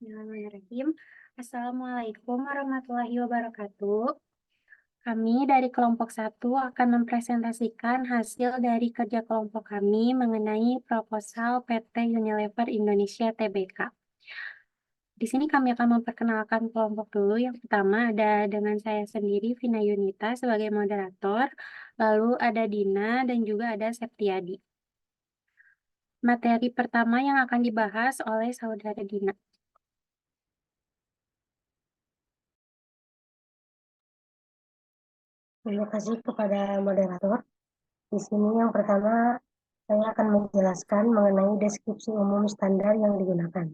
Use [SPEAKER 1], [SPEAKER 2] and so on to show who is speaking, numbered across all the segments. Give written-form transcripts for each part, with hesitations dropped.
[SPEAKER 1] Bismillahirrahmanirrahim. Assalamualaikum warahmatullahi wabarakatuh. Kami dari kelompok 1 akan mempresentasikan hasil dari kerja kelompok kami mengenai proposal PT Unilever Indonesia Tbk. Di sini kami akan memperkenalkan kelompok dulu. Yang pertama ada dengan saya sendiri, Vina Yunita, sebagai moderator. Lalu ada Dina dan juga ada Septiadi. Materi pertama yang akan dibahas oleh Saudara Dina.
[SPEAKER 2] Terima kasih kepada moderator. Di sini yang pertama, saya akan menjelaskan mengenai deskripsi umum standar yang digunakan.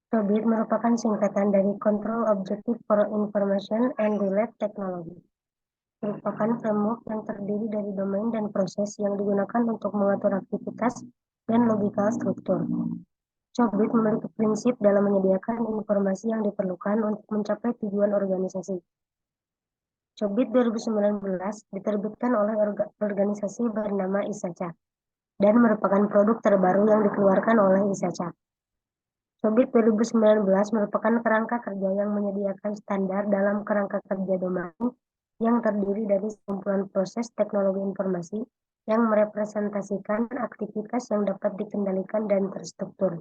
[SPEAKER 2] COBIT merupakan singkatan dari Control Objective for Information and Related Technology. Merupakan framework yang terdiri dari domain dan proses yang digunakan untuk mengatur aktivitas dan logical struktur. COBIT memiliki prinsip dalam menyediakan informasi yang diperlukan untuk mencapai tujuan organisasi. COBIT 2019 diterbitkan oleh organisasi bernama ISACA dan merupakan produk terbaru yang dikeluarkan oleh ISACA. COBIT 2019 merupakan kerangka kerja yang menyediakan standar dalam kerangka kerja domain yang terdiri dari sekumpulan proses teknologi informasi yang merepresentasikan aktivitas yang dapat dikendalikan dan terstruktur.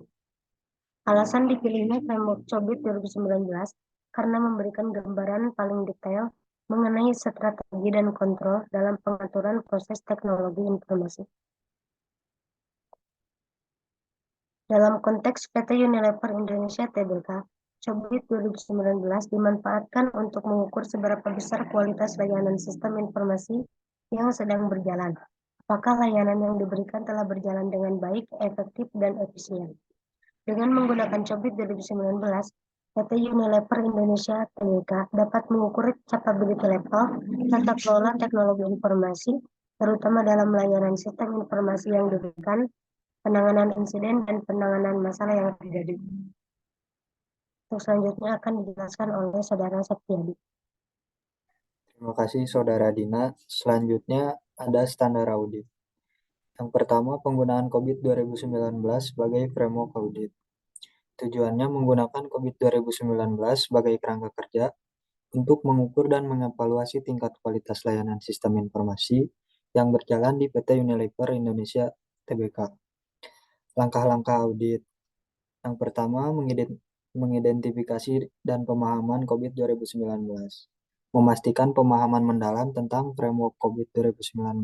[SPEAKER 2] Alasan dipilihnya framework COBIT 2019 karena memberikan gambaran paling detail mengenai strategi dan kontrol dalam pengaturan proses teknologi informasi. Dalam konteks PT Unilever Indonesia Tbk, COBIT 2019 dimanfaatkan untuk mengukur seberapa besar kualitas layanan sistem informasi yang sedang berjalan. Apakah layanan yang diberikan telah berjalan dengan baik, efektif, dan efisien. Dengan menggunakan COBIT 2019, PT Unilever Indonesia Tbk dapat mengukur capability level tata kelola teknologi informasi, terutama dalam layanan sistem informasi yang diberikan, penanganan insiden, dan penanganan masalah yang terjadi. Untuk selanjutnya akan dijelaskan oleh Saudara Septiadi.
[SPEAKER 3] Terima kasih Saudara Dina. Selanjutnya ada standar audit. Yang pertama, penggunaan COBIT 2019 sebagai framework audit. Tujuannya menggunakan COBIT 2019 sebagai kerangka kerja untuk mengukur dan mengevaluasi tingkat kualitas layanan sistem informasi yang berjalan di PT Unilever Indonesia Tbk. Langkah-langkah audit. Yang pertama, mengidentifikasi dan pemahaman COBIT 2019. Memastikan pemahaman mendalam tentang framework COBIT 2019,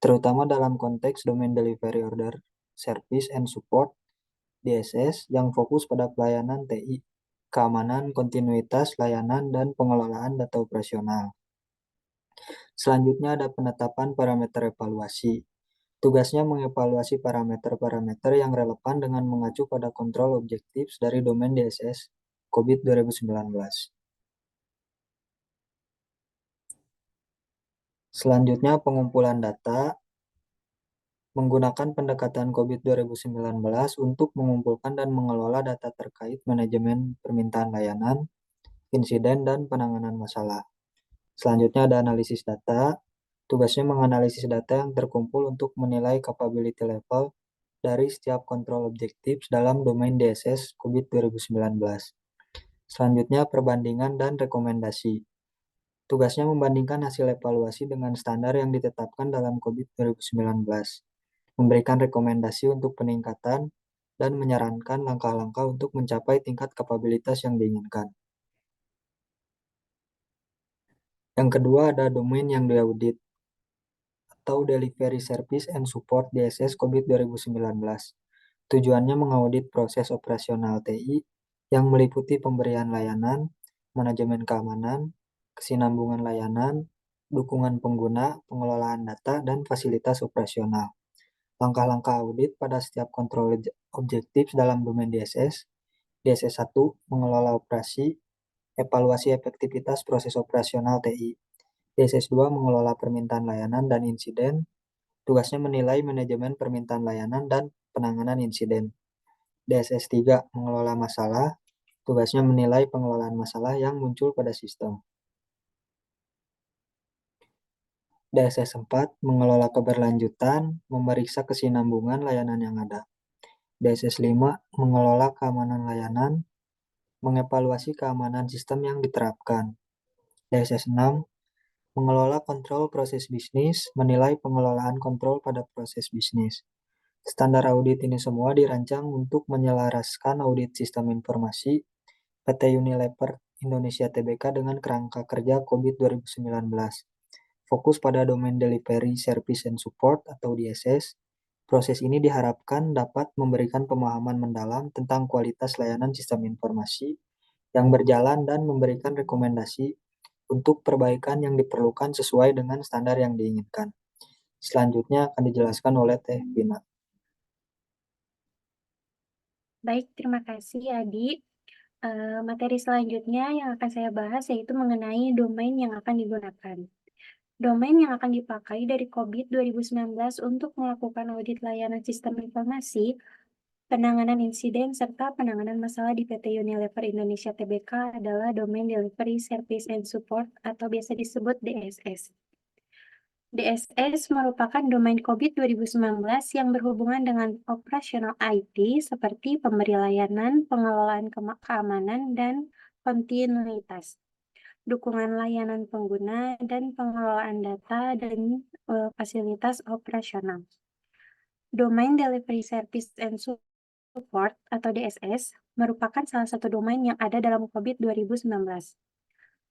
[SPEAKER 3] terutama dalam konteks Domain Delivery Order, Service and Support, DSS, yang fokus pada pelayanan TI, keamanan, kontinuitas layanan, dan pengelolaan data operasional. Selanjutnya ada penetapan parameter evaluasi. Tugasnya mengevaluasi parameter-parameter yang relevan dengan mengacu pada kontrol objektif dari domain DSS COBIT 2019. Selanjutnya pengumpulan data menggunakan pendekatan COBIT 2019 untuk mengumpulkan dan mengelola data terkait manajemen permintaan layanan, insiden, dan penanganan masalah. Selanjutnya ada analisis data. Tugasnya menganalisis data yang terkumpul untuk menilai capability level dari setiap kontrol objektif dalam domain DSS COBIT 2019. Selanjutnya perbandingan dan rekomendasi. Tugasnya membandingkan hasil evaluasi dengan standar yang ditetapkan dalam COBIT 2019, memberikan rekomendasi untuk peningkatan, dan menyarankan langkah-langkah untuk mencapai tingkat kapabilitas yang diinginkan. Yang kedua ada domain yang diaudit, atau Delivery Service and Support DSS COBIT 2019. Tujuannya mengaudit proses operasional TI yang meliputi pemberian layanan, manajemen keamanan, kesinambungan layanan, dukungan pengguna, pengelolaan data, dan fasilitas operasional. Langkah-langkah audit pada setiap kontrol objektif dalam domain DSS. DSS 1, mengelola operasi, evaluasi efektivitas proses operasional TI. DSS 2, mengelola permintaan layanan dan insiden. Tugasnya menilai manajemen permintaan layanan dan penanganan insiden. DSS 3, mengelola masalah. Tugasnya menilai pengelolaan masalah yang muncul pada sistem. DSS 4, mengelola keberlanjutan, memeriksa kesinambungan layanan yang ada. DSS 5 mengelola keamanan layanan, mengevaluasi keamanan sistem yang diterapkan. DSS 6 mengelola kontrol proses bisnis, menilai pengelolaan kontrol pada proses bisnis. Standar audit ini semua dirancang untuk menyelaraskan audit sistem informasi PT Unilever Indonesia Tbk dengan kerangka kerja COVID 2019. Fokus pada domain delivery, service, and support atau DSS. Proses ini diharapkan dapat memberikan pemahaman mendalam tentang kualitas layanan sistem informasi yang berjalan dan memberikan rekomendasi untuk perbaikan yang diperlukan sesuai dengan standar yang diinginkan. Selanjutnya akan dijelaskan oleh Teh Vina.
[SPEAKER 1] Baik, terima kasih Adi. Materi selanjutnya yang akan saya bahas yaitu mengenai domain yang akan digunakan. Domain yang akan dipakai dari COVID 2019 untuk melakukan audit layanan sistem informasi, penanganan insiden, serta penanganan masalah di PT Unilever Indonesia Tbk adalah domain Delivery Service and Support atau biasa disebut DSS. DSS merupakan domain COVID 2019 yang berhubungan dengan operasional IT seperti pemberi layanan, pengelolaan keamanan, dan kontinuitas, dukungan layanan pengguna, dan pengelolaan data dan fasilitas operasional. Domain Delivery Service and Support atau DSS merupakan salah satu domain yang ada dalam COVID 2019.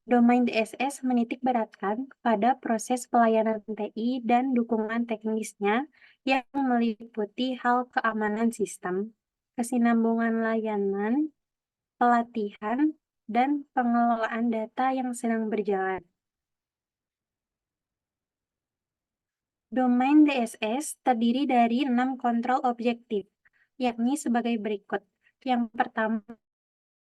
[SPEAKER 1] Domain DSS menitik beratkan pada proses pelayanan TI dan dukungan teknisnya yang meliputi hal keamanan sistem, kesinambungan layanan, pelatihan, dan pengelolaan data yang sedang berjalan. Domain DSS terdiri dari 6 kontrol objektif, yakni sebagai berikut. Yang pertama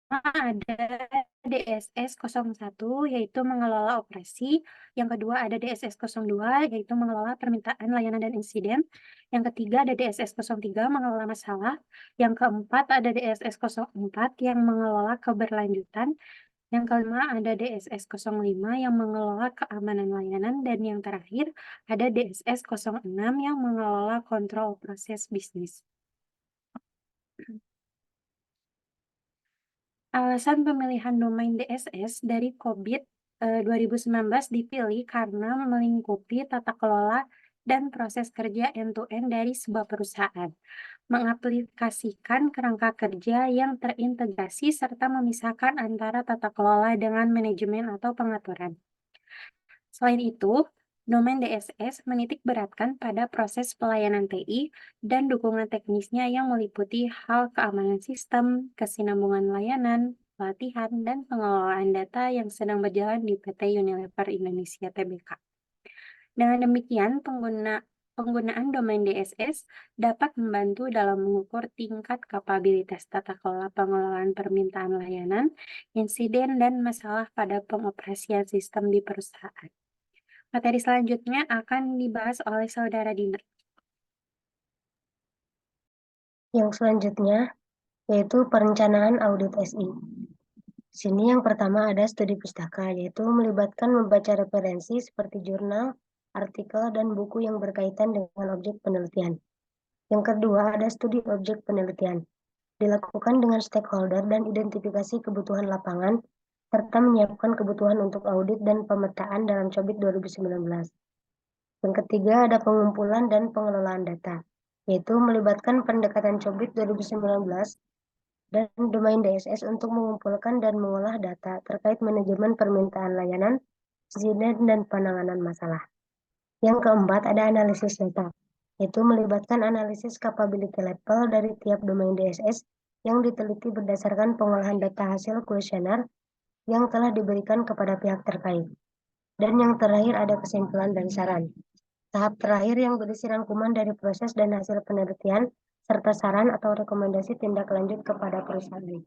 [SPEAKER 1] ada DSS 01, yaitu mengelola operasi. Yang kedua ada DSS 02, yaitu mengelola permintaan layanan dan insiden. Yang ketiga ada DSS 03, mengelola masalah. Yang keempat ada DSS 04, yang mengelola keberlanjutan. Yang kelima ada DSS 05 yang mengelola keamanan layanan, dan yang terakhir ada DSS 06 yang mengelola kontrol proses bisnis. Alasan pemilihan domain DSS dari COVID 2019 dipilih karena melingkupi tata kelola dan proses kerja end-to-end dari sebuah perusahaan, mengaplikasikan kerangka kerja yang terintegrasi serta memisahkan antara tata kelola dengan manajemen atau pengaturan. Selain itu, domain DSS menitik beratkan pada proses pelayanan TI dan dukungan teknisnya yang meliputi hal keamanan sistem, kesinambungan layanan, pelatihan, dan pengelolaan data yang sedang berjalan di PT Unilever Indonesia Tbk. Dengan demikian, penggunaan domain DSS dapat membantu dalam mengukur tingkat kapabilitas tata kelola pengelolaan permintaan layanan, insiden, dan masalah pada pengoperasian sistem di perusahaan. Materi selanjutnya akan dibahas oleh Saudara Dina.
[SPEAKER 2] Yang selanjutnya yaitu perencanaan audit SI. Di sini yang pertama ada studi pustaka, yaitu melibatkan membaca referensi seperti jurnal, artikel, dan buku yang berkaitan dengan objek penelitian. Yang kedua ada studi objek penelitian, dilakukan dengan stakeholder dan identifikasi kebutuhan lapangan, serta menyiapkan kebutuhan untuk audit dan pemetaan dalam COVID 2019. Yang ketiga ada pengumpulan dan pengelolaan data, yaitu melibatkan pendekatan COVID 2019 dan domain DSS untuk mengumpulkan dan mengolah data terkait manajemen permintaan layanan, insiden, dan penanganan masalah. Yang keempat ada analisis data, yaitu melibatkan analisis capability level dari tiap domain DSS yang diteliti berdasarkan pengolahan data hasil kuesioner yang telah diberikan kepada pihak terkait. Dan yang terakhir ada kesimpulan dan saran. Tahap terakhir yang berisi rangkuman dari proses dan hasil penelitian, serta saran atau rekomendasi tindak lanjut kepada perusahaan.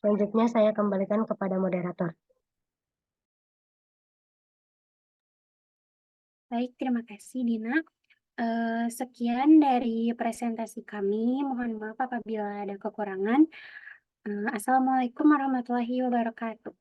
[SPEAKER 2] Selanjutnya saya kembalikan kepada moderator.
[SPEAKER 1] Baik, terima kasih Dina. Sekian dari presentasi kami. Mohon maaf apabila ada kekurangan. Assalamualaikum warahmatullahi wabarakatuh.